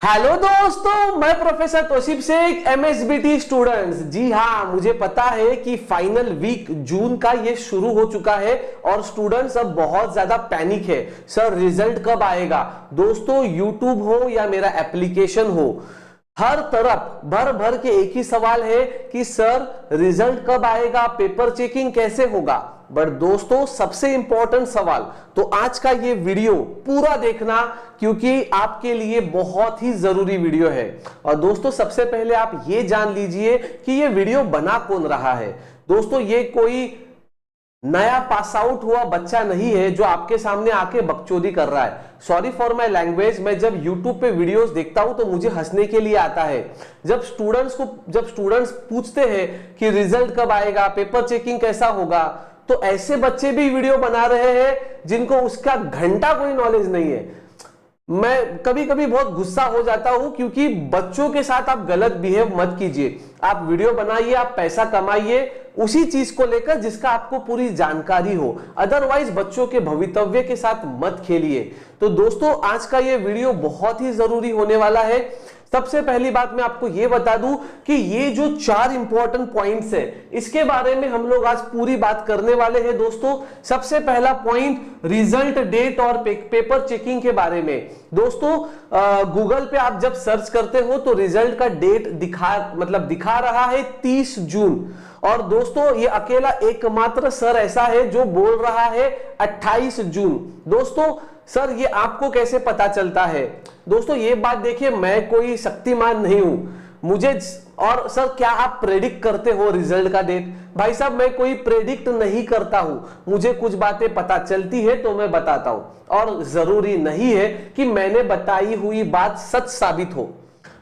Hello दोस्तों, मैं professor Tauseef Shaikh, MSBT students. जी हाँ, मुझे पता है कि फाइनल वीक जून का ये शुरू हो चुका है और स्टूडेंट्स अब बहुत ज्यादा पैनिक है। सर रिजल्ट कब आएगा? दोस्तों यूट्यूब हो या मेरा एप्लीकेशन हो, हर तरफ भर भर के एक ही सवाल है कि सर रिजल्ट कब आएगा, पेपर चेकिंग कैसे होगा। बट दोस्तों सबसे इंपॉर्टेंट सवाल, तो आज का ये वीडियो पूरा देखना क्योंकि आपके लिए बहुत ही जरूरी वीडियो है। और दोस्तों सबसे पहले आप ये जान लीजिए कि ये वीडियो बना कौन रहा है। दोस्तों ये कोई नया पास आउट हुआ बच्चा नहीं है जो आपके सामने आके बकचोदी कर रहा है। सॉरी फॉर माय लैंग्वेज, मैं जब YouTube पे वीडियोस देखता हूं तो मुझे हंसने के लिए आता है। जब स्टूडेंट्स पूछते हैं कि रिजल्ट कब आएगा, पेपर चेकिंग कैसा होगा, तो ऐसे बच्चे भी वीडियो बना रहे हैं जिनको उसका घंटा कोई नॉलेज नहीं है। मैं कभी कभी बहुत गुस्सा हो जाता हूं क्योंकि बच्चों के साथ आप गलत बिहेव मत कीजिए। आप वीडियो बनाइए, आप पैसा कमाइए उसी चीज को लेकर जिसका आपको पूरी जानकारी हो, अदरवाइज बच्चों के भवितव्य के साथ मत खेलिए। तो दोस्तों आज का ये वीडियो बहुत ही जरूरी होने वाला है। सबसे पहली बात मैं आपको यह बता दूं कि ये जो 4 इंपॉर्टेंट पॉइंट्स है इसके बारे में हम लोग आज पूरी बात करने वाले हैं। दोस्तों सबसे पहला पॉइंट रिजल्ट डेट और पेपर चेकिंग के बारे में। दोस्तों गूगल पे आप जब सर्च करते हो तो रिजल्ट का डेट दिखा रहा है 30 जून। और दोस्तों ये अकेला एकमात्र सर ऐसा है जो बोल रहा है 28 जून। दोस्तों सर ये आपको कैसे पता चलता है? दोस्तों ये बात देखिए, मैं कोई शक्तिमान नहीं हूं मुझे। और सर क्या आप प्रेडिक्ट करते हो रिजल्ट का डेट? भाई साहब मैं कोई प्रेडिक्ट नहीं करता हूं, मुझे कुछ बातें पता चलती है तो मैं बताता हूं। और जरूरी नहीं है कि मैंने बताई हुई बात सच साबित हो।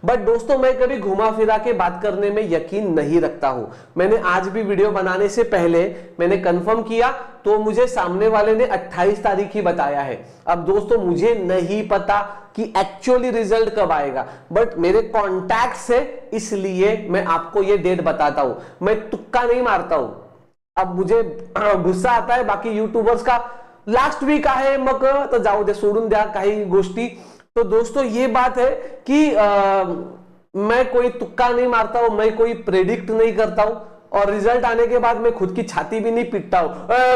बट दोस्तों मैं कभी घुमा फिरा के बात करने में यकीन नहीं रखता हूं। मैंने आज भी वीडियो बनाने से पहले मैंने कंफर्म किया तो मुझे सामने वाले ने 28 तारीख ही बताया है। अब दोस्तों मुझे नहीं पता कि एक्चुअली रिजल्ट कब आएगा, बट मेरे कॉन्टैक्ट्स है इसलिए मैं आपको ये डेट बताता हूं। मैं तुक्का नहीं मारता हूं। अब मुझे गुस्सा आता है बाकी यूट्यूबर्स का, लास्ट वीक आहे मग तर जाऊ दे, सोडून द्या काही गोष्टी। तो दोस्तों ये बात है कि मैं कोई तुक्का नहीं मारता हूं, मैं कोई प्रेडिक्ट नहीं करता हूं और रिजल्ट आने के बाद मैं खुद की छाती भी नहीं पीटता हूं,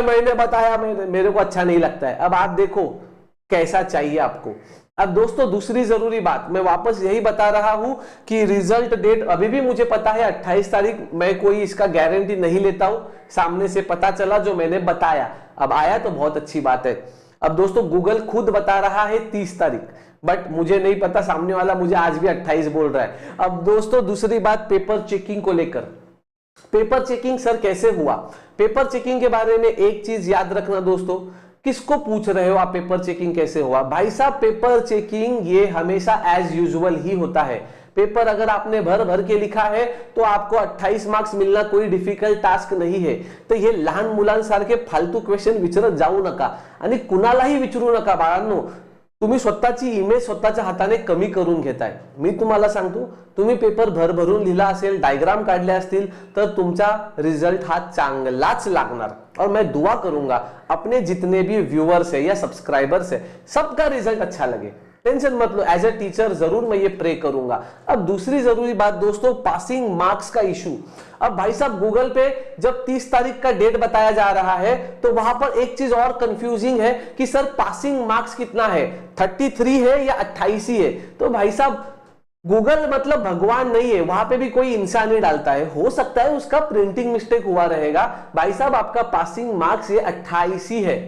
मैंने बताया, मेरे को अच्छा नहीं लगता है। अब आप देखो कैसा चाहिए आपको। अब दोस्तों दूसरी जरूरी बात मैं वापस यही बता रहा हूं कि रिजल्ट डेट अभी भी मुझे पता है 28 तारीख। मैं कोई इसका गारंटी नहीं लेता हूं, सामने से पता चला जो मैंने बताया। अब आया तो बहुत अच्छी बात है। अब दोस्तों गूगल खुद बता रहा है 30 तारीख, बट मुझे नहीं पता, सामने वाला मुझे आज भी 28 बोल रहा है। अब दोस्तों दूसरी बात पेपर चेकिंग को लेकर। पेपर चेकिंग सर कैसे हुआ? पेपर चेकिंग के बारे में एक चीज याद रखना दोस्तों, किसको पूछ रहे हो आप पेपर चेकिंग कैसे हुआ? भाई साहब पेपर चेकिंग ये हमेशा एज यूजुअल ही होता है। पेपर अगर आपने भर भर के लिखा है तो आपको 28 मार्क्स मिलना कोई डिफिकल्ट टास्क नहीं है। तो हे लहान मुलांसारखे फालतू क्वेश्चन विचारत जाऊ नका आणि कुणालाही विचारू नका बाळांनो। तुम्ही स्वतःची इमेज स्वतःच्या हाताने कमी करून घेताय। मी तुम्हाला सांगतो, तुम्ही पेपर भरभरून लिहिला असेल, डायग्राम काढले असतील तर तुमचा रिजल्ट हा चांगलाच लागणार। और मैं दुआ करूंगा अपने जितने भी व्यूअर्स है या सब्सक्राइबर्स है सबका रिजल्ट अच्छा लगे, टेंशन मत लो। एज ए टीचर जरूर मैं ये प्रे करूंगा। अब दूसरी जरूरी बात दोस्तों, पासिंग मार्क्स का इशू। अब भाई साहब गूगल पे जब 30 तारीख का डेट बताया जा रहा है तो वहां पर एक चीज और कंफ्यूजिंग है कि सर पासिंग मार्क्स कितना है, 33 है या 28 ही है? तो भाई साहब गूगल मतलब भगवान नहीं है, वहां पे भी कोई इंसान ही डालता है। हो सकता है उसका प्रिंटिंग मिस्टेक हुआ रहेगा। भाई साहब आपका पासिंग मार्क्स ये 28 ही है,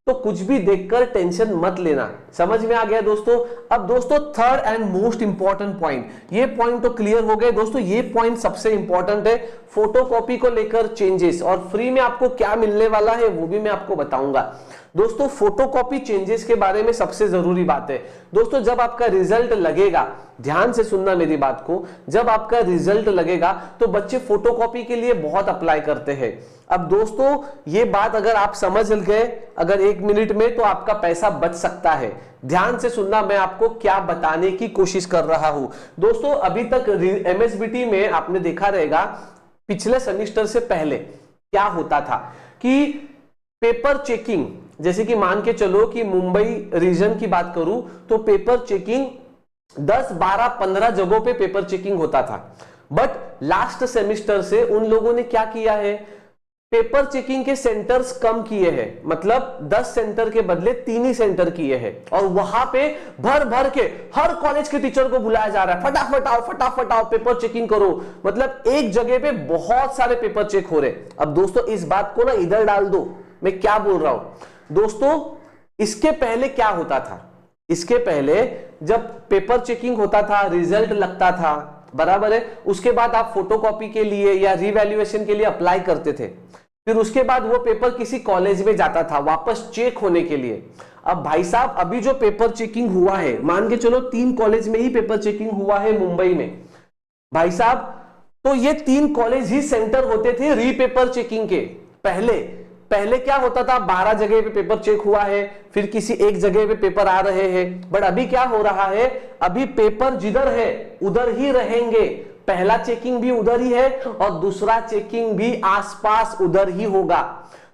तो कुछ भी देखकर टेंशन मत लेना। समझ में आ गया दोस्तों? अब दोस्तों third and most important point, ये पॉइंट तो क्लियर हो गए दोस्तों। ये पॉइंट सबसे इंपॉर्टेंट है, फोटोकॉपी को लेकर चेंजेस और फ्री में आपको क्या मिलने वाला है वो भी मैं आपको बताऊंगा। दोस्तों फोटोकॉपी चेंजेस के बारे में सबसे जरूरी बात है दोस्तों, जब आपका रिजल्ट लगेगा, ध्यान से सुनना मेरी बात को, जब आपका रिजल्ट लगेगा तो बच्चे फोटोकॉपी के लिए बहुत अप्लाई करते हैं। अब दोस्तों ये बात अगर आप समझ गए अगर 1 मिनट में तो आपका पैसा बच सकता है। ध्यान से सुनना, मैं आपको क्या बताने की कोशिश कर रहा हूं। दोस्तों अभी तक एमएसबीटी में आपने देखा रहेगा पिछले सेमेस्टर से पहले क्या होता था कि पेपर चेकिंग, जैसे कि मान के चलो कि मुंबई रीजन की बात करूं तो पेपर चेकिंग 10, 12, 15 जगहों पे पेपर चेकिंग होता था। बट लास्ट सेमेस्टर से उन लोगों ने क्या किया है, पेपर चेकिंग के सेंटर्स कम किए हैं, मतलब 10 सेंटर के बदले 3 ही सेंटर किए हैं, और वहां पे भर भर के हर कॉलेज के टीचर को बुलाया जा रहा है, फटाफट आओ पेपर चेकिंग करो। मतलब एक जगह पे बहुत सारे पेपर चेक हो रहे। अब दोस्तों इस बात को ना इधर डाल दो, मैं क्या बोल रहा हूं दोस्तों। इसके पहले क्या होता था, इसके पहले जब पेपर चेकिंग होता था, रिजल्ट लगता था, बराबर है, उसके बाद आप फोटोकॉपी के लिए या रिवैल्यूएशन के लिए अप्लाई करते थे, फिर उसके बाद वो पेपर किसी कॉलेज में जाता था वापस चेक होने के लिए। अब भाई साहब अभी जो पेपर चेकिंग हुआ है, मान के चलो 3 कॉलेज में ही पेपर चेकिंग हुआ है मुंबई में भाई साहब, तो ये 3 कॉलेज ही सेंटर होते थे रीपेपर चेकिंग के। पहले क्या होता था, 12 जगह पे पेपर चेक हुआ है, फिर किसी एक जगह पे पेपर आ रहे हैं। बट अभी क्या हो रहा है, अभी पेपर जिधर है उधर ही रहेंगे, पहला चेकिंग भी उधर ही है और दूसरा चेकिंग भी आसपास उधर ही होगा।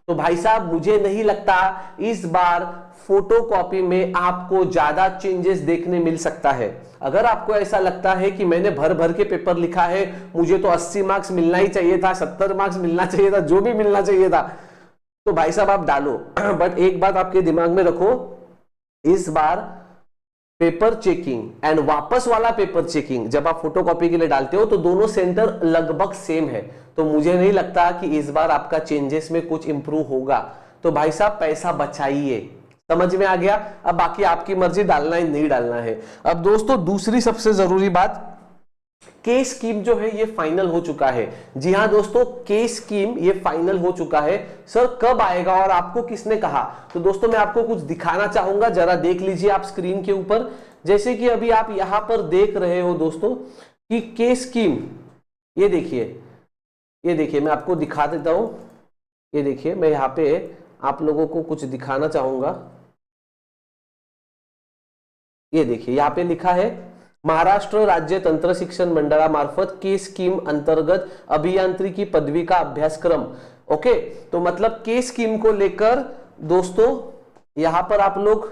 तो भाई साहब मुझे नहीं लगता इस बार फोटोकॉपी में आपको ज्यादा चेंजेस देखने मिल सकता है। अगर आपको ऐसा लगता है कि मैंने भर भर के पेपर लिखा है, मुझे तो 80 मार्क्स मिलना ही चाहिए था, 70 मार्क्स मिलना चाहिए था, जो भी मिलना चाहिए था, तो भाई साहब आप डालो। बट एक बात आपके दिमाग में रखो, इस बार पेपर चेकिंग एंड वापस वाला पेपर चेकिंग जब आप फोटोकॉपी के लिए डालते हो तो दोनों सेंटर लगभग सेम है। तो मुझे नहीं लगता कि इस बार आपका चेंजेस में कुछ इंप्रूव होगा। तो भाई साहब पैसा बचाइए, समझ में आ गया। अब बाकी आपकी मर्जी, डालना है नहीं डालना है। अब दोस्तों दूसरी सबसे जरूरी बात, के स्कीम जो है ये फाइनल हो चुका है। जी हाँ दोस्तों, के स्कीम ये फाइनल हो चुका है। सर कब आएगा और आपको किसने कहा? तो दोस्तों मैं आपको कुछ दिखाना चाहूंगा, जरा देख लीजिए आप स्क्रीन के ऊपर। जैसे कि अभी आप यहां पर देख रहे हो दोस्तों कि के स्कीम, ये देखिए मैं आपको दिखा देता हूं। ये देखिए मैं यहाँ पे आप लोगों को कुछ दिखाना चाहूंगा। ये देखिए यहाँ पे लिखा है महाराष्ट्र राज्य तंत्र शिक्षण मंडळामार्फत के स्कीम अंतर्गत अभियांत्रिकी पदवी का अभ्यासक्रम। ओके, तो मतलब के स्कीम को लेकर दोस्तों यहां पर आप लोग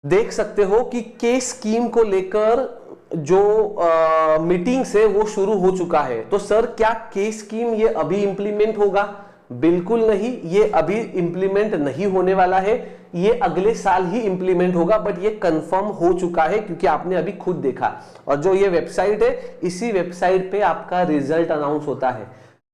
देख सकते हो कि के स्कीम को लेकर जो मीटिंग्स है वो शुरू हो चुका है। तो सर क्या के स्कीम ये अभी इंप्लीमेंट होगा? बिल्कुल नहीं, ये अभी इंप्लीमेंट नहीं होने वाला है, ये अगले साल ही इंप्लीमेंट होगा। बट ये कंफर्म हो चुका है क्योंकि आपने अभी खुद देखा। और जो ये वेबसाइट है, इसी वेबसाइट पे आपका रिजल्ट अनाउंस होता है।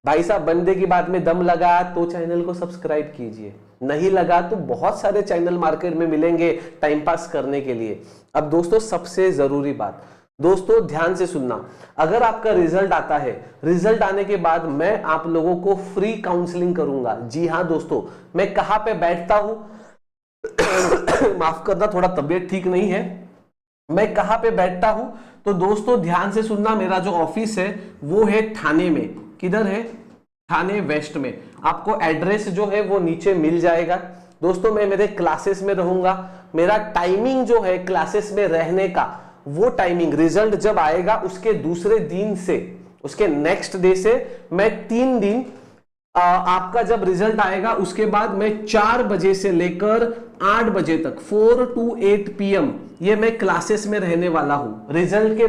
भाई साहब बंदे की बात में दम लगा तो चैनल को सब्सक्राइब कीजिए, नहीं लगा तो बहुत सारे चैनल मार्केट में मिलेंगे टाइम पास करने के लिए। अब दोस्तों सबसे जरूरी बात, दोस्तों ध्यान से सुनना, अगर आपका रिजल्ट आता है, रिजल्ट आने के बाद मैं आप लोगों को फ्री काउंसलिंग करूंगा। जी हाँ दोस्तों, मैं कहां पे बैठता हूं माफ करना, थोड़ा तबीयत ठीक नहीं है। मैं कहां पे बैठता हूं तो दोस्तों ध्यान से सुनना, मेरा जो ऑफिस है वो है थाने में। किधर है? थाने वेस्ट में। आपको एड्रेस जो है वो नीचे मिल जाएगा। दोस्तों मैं मेरे क्लासेस में रहूंगा, मेरा टाइमिंग जो है क्लासेस में रहने का, वो टाइमिंग रिजल्ट जब आएगा उसके दूसरे दिन से, उसके नेक्स्ट डे से मैं 3 दिन आपका जब रिजल्ट आएगा उसके बाद मैं 4 बजे से लेकर 8 बजे तक 4 to 8 PM ये मैं क्लासेस में रहने वाला हूं। रिजल्ट के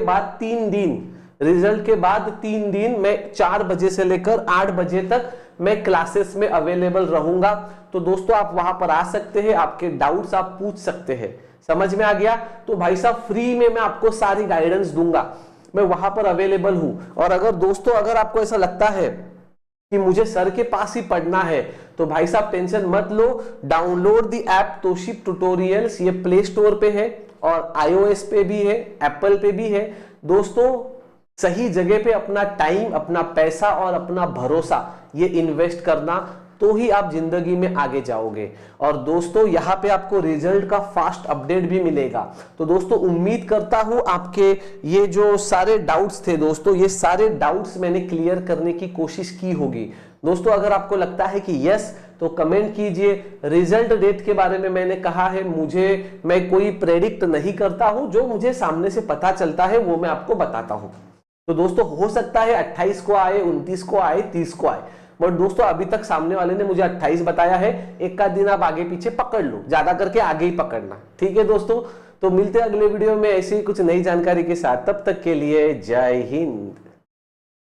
बाद 3 दिन मैं 4 बजे से लेकर 8 बजे तक मैं क्लासेस में अवेलेबल रहूंगा। तो दोस्तों आप वहां पर आ सकते हैं, आपके डाउट्स आप पूछ सकते हैं। समझ में आ गया? तो भाई साहब फ्री में मैं आपको सारी गाइडेंस दूंगा, मैं वहां पर अवेलेबल हूं। और अगर दोस्तों अगर आपको ऐसा लगता है कि मुझे सर के पास ही पढ़ना है तो भाई साहब टेंशन मत लो, download the app Tausif tutorials. ये प्ले स्टोर पे है और iOS पे भी है, एप्पल पे भी है। दोस्तों सही जगह पे अपना टाइम, अपना पैसा और अपना भरोसा ये इन्वेस्ट करना, तो ही आप जिंदगी में आगे जाओगे। और दोस्तों यहाँ पे आपको रिजल्ट का फास्ट अपडेट भी मिलेगा। तो दोस्तों उम्मीद करता हूं आपके ये जो सारे डाउट्स थे दोस्तों, ये सारे डाउट्स मैंने क्लियर करने की कोशिश की होगी। दोस्तों अगर आपको लगता है कि यस तो कमेंट कीजिए। रिजल्ट डेट के बारे में मैंने कहा है, मैं कोई प्रेडिक्ट नहीं करता हूं, जो मुझे सामने से पता चलता है वो मैं आपको बताता हूं। तो दोस्तों हो सकता है 28 को आए, 29 को आए, 30 को आए, बट दोस्तों अभी तक सामने वाले ने मुझे 28 बताया है। एक का दिन आप आगे पीछे पकड़ लो, ज्यादा करके आगे ही पकड़ना, ठीक है दोस्तों। तो मिलते हैं अगले वीडियो में ऐसी ही कुछ नई जानकारी के साथ। तब तक के लिए जय हिंद।